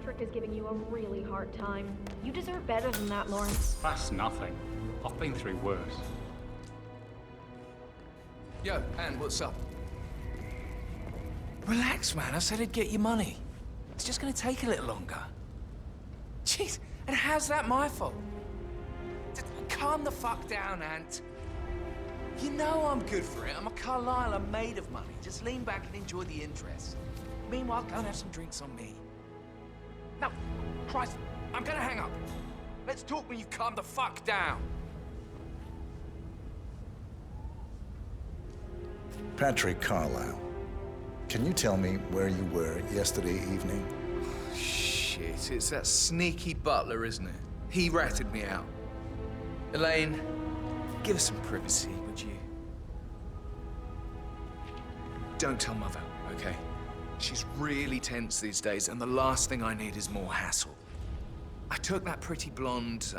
Patrick is giving you a really hard time. You deserve better than that, Lawrence. That's nothing. I've been through worse. Yo, Anne, what's up? Relax, man. I said I'd get you money. It's just gonna take a little longer. Jeez, and how's that my fault? Calm the fuck down, Ant. You know I'm good for it. I'm a Carlisle. I'm made of money. Just lean back and enjoy the interest. Meanwhile, go and have some drinks on me. No, Christ, I'm gonna hang up. Let's talk when you calm the fuck down. Patrick Carlisle, can you tell me where you were yesterday evening? Shit, it's that sneaky butler, isn't it? He ratted me out. Elaine, give us some privacy, would you? Don't tell Mother, okay? She's really tense these days, and the last thing I need is more hassle. I took that pretty blonde,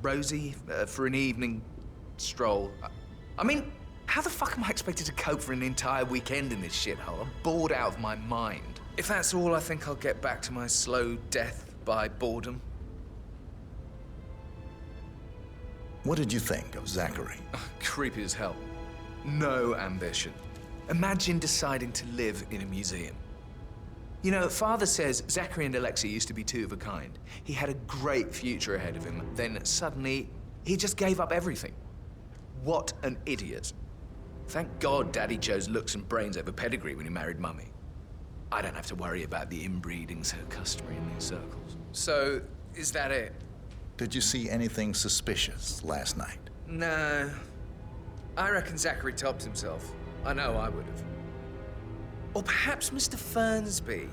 Rosie, for an evening stroll. I mean, how the fuck am I expected to cope for an entire weekend in this shithole? I'm bored out of my mind. If that's all, I think I'll get back to my slow death by boredom. What did you think of Zachary? Creepy as hell. No ambition. Imagine deciding to live in a museum. You know, Father says Zachary and Alexia used to be two of a kind. He had a great future ahead of him. Then suddenly, he just gave up everything. What an idiot. Thank God Daddy chose looks and brains over pedigree when he married Mummy. I don't have to worry about the inbreeding so customary in these circles. So, is that it? Did you see anything suspicious last night? No. I reckon Zachary topped himself. I know I would have. Or perhaps Mr. Fernsby.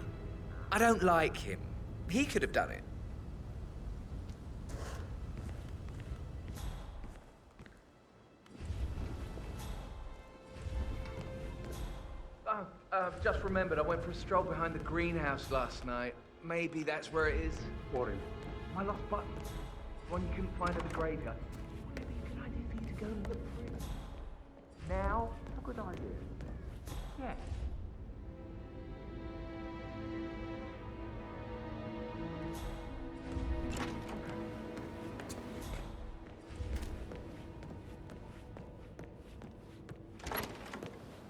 I don't like him. He could have done it. Oh, I've just remembered I went for a stroll behind the greenhouse last night. Maybe that's where it is. What is? My lost button. One you couldn't find at the graveyard. Would it be a good idea for you to go and look for it? Now? A good idea. Yeah.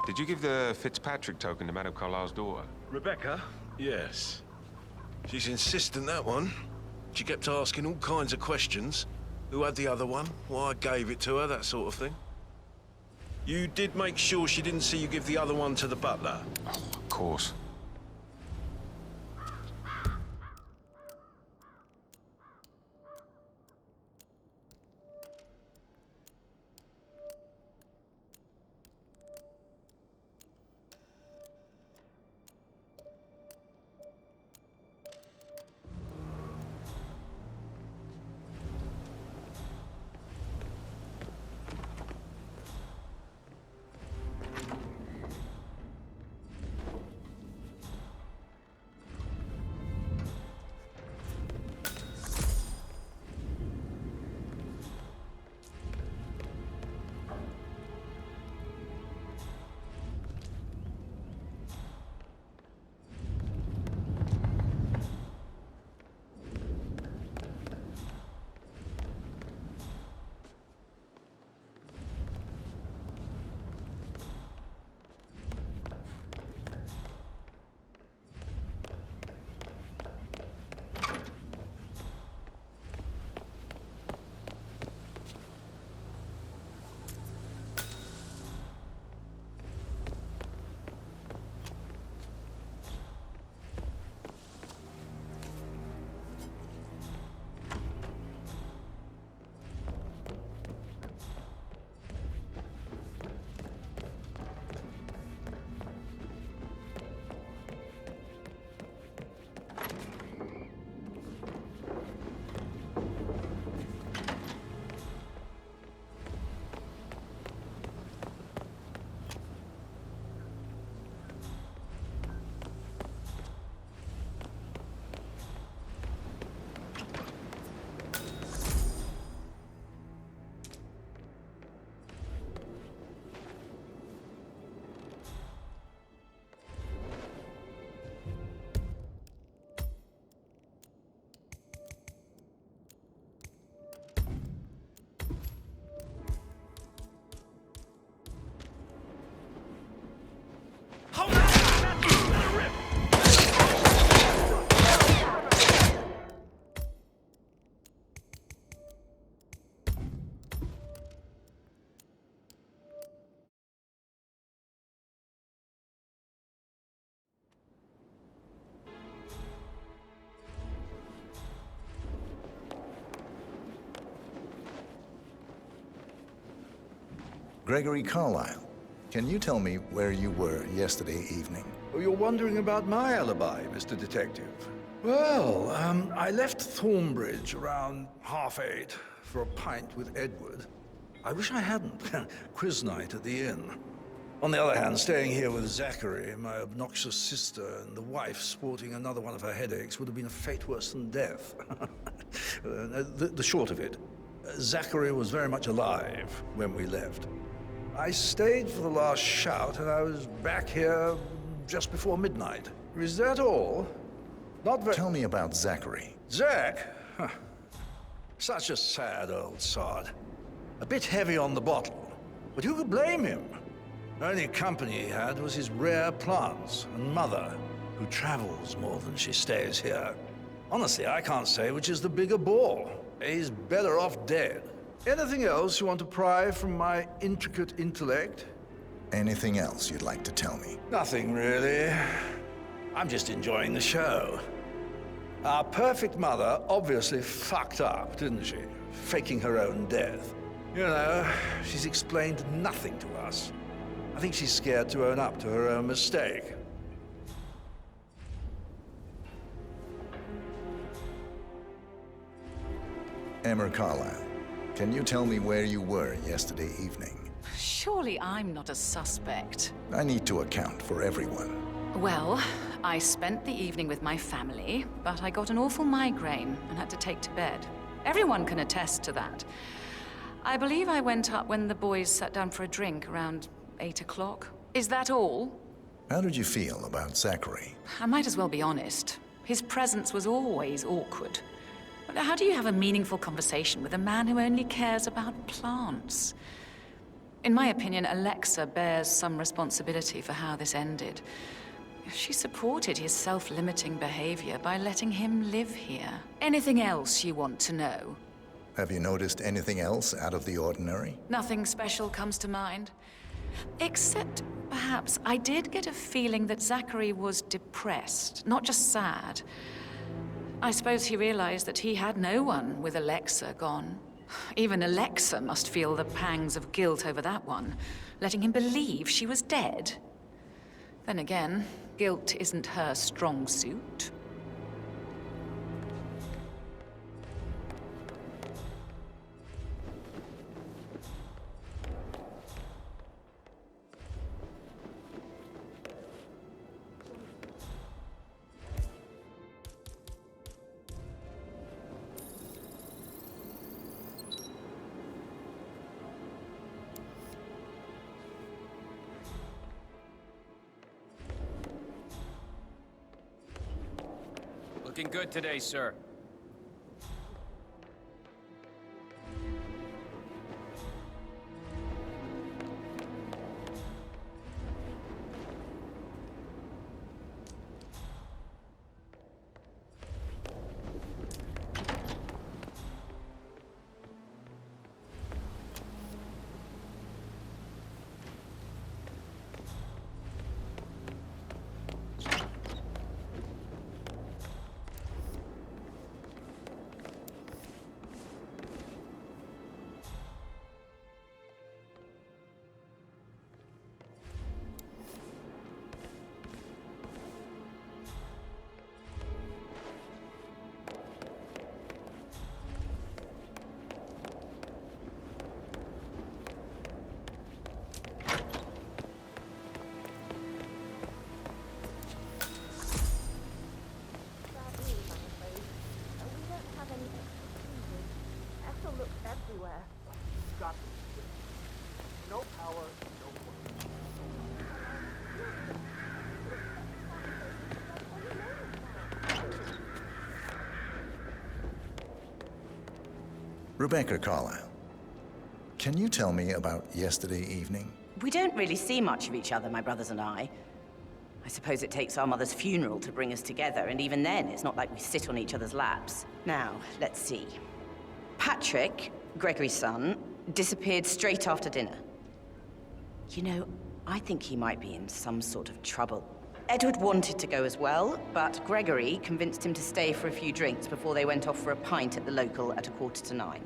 Did you give the Fitzpatrick token to Madame Carlisle's daughter? Rebecca? Yes. She's insistent, that one. She kept asking all kinds of questions. Who had the other one? Why I gave it to her, that sort of thing. You did make sure she didn't see you give the other one to the butler? Oh, of course. Gregory Carlyle, can you tell me where you were yesterday evening? Oh, you're wondering about my alibi, Mr. Detective. Well, I left Thornbridge around 8:30 for a pint with Edward. I wish I hadn't. Quiz night at the inn. On the other hand, staying here with Zachary, my obnoxious sister, and the wife sporting another one of her headaches would have been a fate worse than death. The short of it, Zachary was very much alive when we left. I stayed for the last shout, and I was back here just before midnight. Is that all? Not very... Tell me about Zachary. Zach? Huh. Such a sad old sod. A bit heavy on the bottle, but who could blame him? The only company he had was his rare plants and mother, who travels more than she stays here. Honestly, I can't say which is the bigger ball. He's better off dead. Anything else you want to pry from my intricate intellect? Anything else you'd like to tell me? Nothing, really. I'm just enjoying the show. Our perfect mother obviously fucked up, didn't she? Faking her own death. You know, she's explained nothing to us. I think she's scared to own up to her own mistake. Emma Carlyle, can you tell me where you were yesterday evening? Surely I'm not a suspect. I need to account for everyone. Well, I spent the evening with my family, but I got an awful migraine and had to take to bed. Everyone can attest to that. I believe I went up when the boys sat down for a drink around 8 o'clock. Is that all? How did you feel about Zachary? I might as well be honest. His presence was always awkward. But how do you have a meaningful conversation with a man who only cares about plants? In my opinion, Alexa bears some responsibility for how this ended. She supported his self-limiting behavior by letting him live here. Anything else you want to know? Have you noticed anything else out of the ordinary? Nothing special comes to mind. Except, perhaps, I did get a feeling that Zachary was depressed, not just sad. I suppose he realized that he had no one with Alexa gone. Even Alexa must feel the pangs of guilt over that one, letting him believe she was dead. Then again, guilt isn't her strong suit. Looking good today, sir. Rebecca Carlyle, can you tell me about yesterday evening? We don't really see much of each other, my brothers and I. I suppose it takes our mother's funeral to bring us together, and even then, it's not like we sit on each other's laps. Now, let's see. Patrick, Gregory's son, disappeared straight after dinner. You know, I think he might be in some sort of trouble. Edward wanted to go as well, but Gregory convinced him to stay for a few drinks before they went off for a pint at the local at 8:45.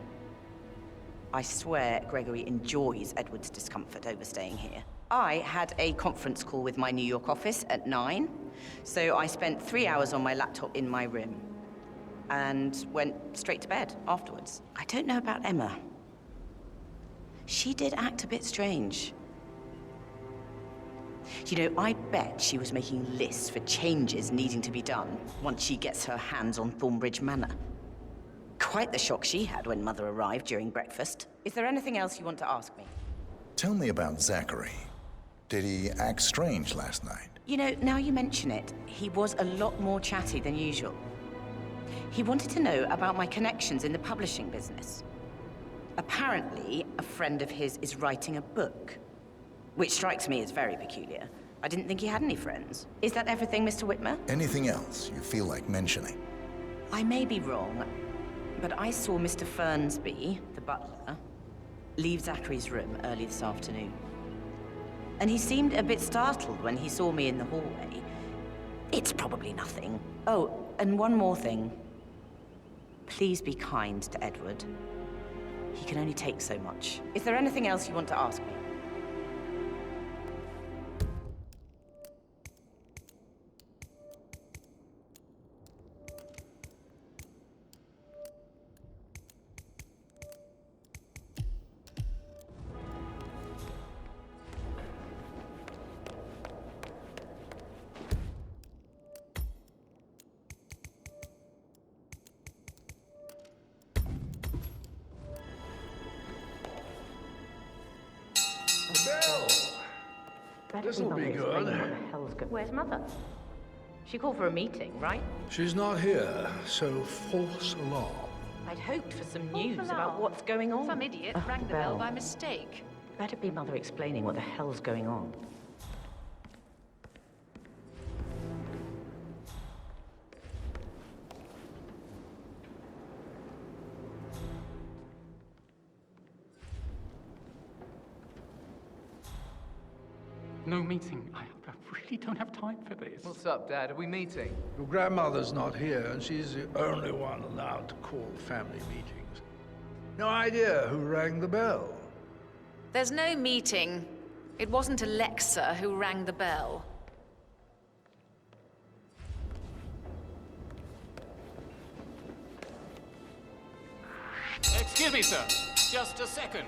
I swear Gregory enjoys Edward's discomfort over staying here. I had a conference call with my New York office at 9, so I spent 3 hours on my laptop in my room and went straight to bed afterwards. I don't know about Emma. She did act a bit strange. You know, I bet she was making lists for changes needing to be done once she gets her hands on Thornbridge Manor. Quite the shock she had when Mother arrived during breakfast. Is there anything else you want to ask me? Tell me about Zachary. Did he act strange last night? You know, now you mention it, he was a lot more chatty than usual. He wanted to know about my connections in the publishing business. Apparently, a friend of his is writing a book, which strikes me as very peculiar. I didn't think he had any friends. Is that everything, Mr. Whitmer? Anything else you feel like mentioning? I may be wrong, but I saw Mr. Fernsby, the butler, leave Zachary's room early this afternoon. And he seemed a bit startled when he saw me in the hallway. It's probably nothing. Oh, and one more thing. Please be kind to Edward. He can only take so much. Is there anything else you want to ask me? This'll be good. Where's Mother? She called for a meeting, right? She's not here, so false alarm. I'd hoped for some news about what's going on. Some idiot rang the bell by mistake. Better be Mother explaining what the hell's going on. No meeting. I really don't have time for this. What's up, Dad? Are we meeting? Your grandmother's not here, and she's the only one allowed to call family meetings. No idea who rang the bell. There's no meeting. It wasn't Alexa who rang the bell. Excuse me, sir. Just a second.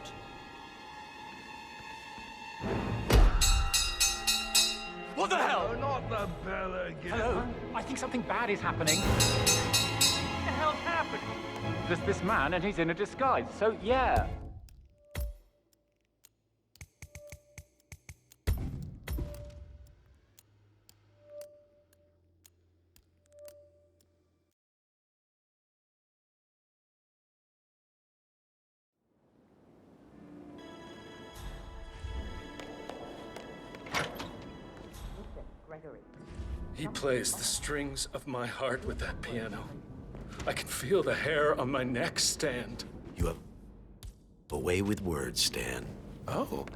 What the hell? Oh, not the bell again. Hello? I think something bad is happening. What the hell's happening? There's this man and he's in a disguise, so yeah. He plays the strings of my heart with that piano. I can feel the hair on my neck stand. You have a way with words, Stan. Oh,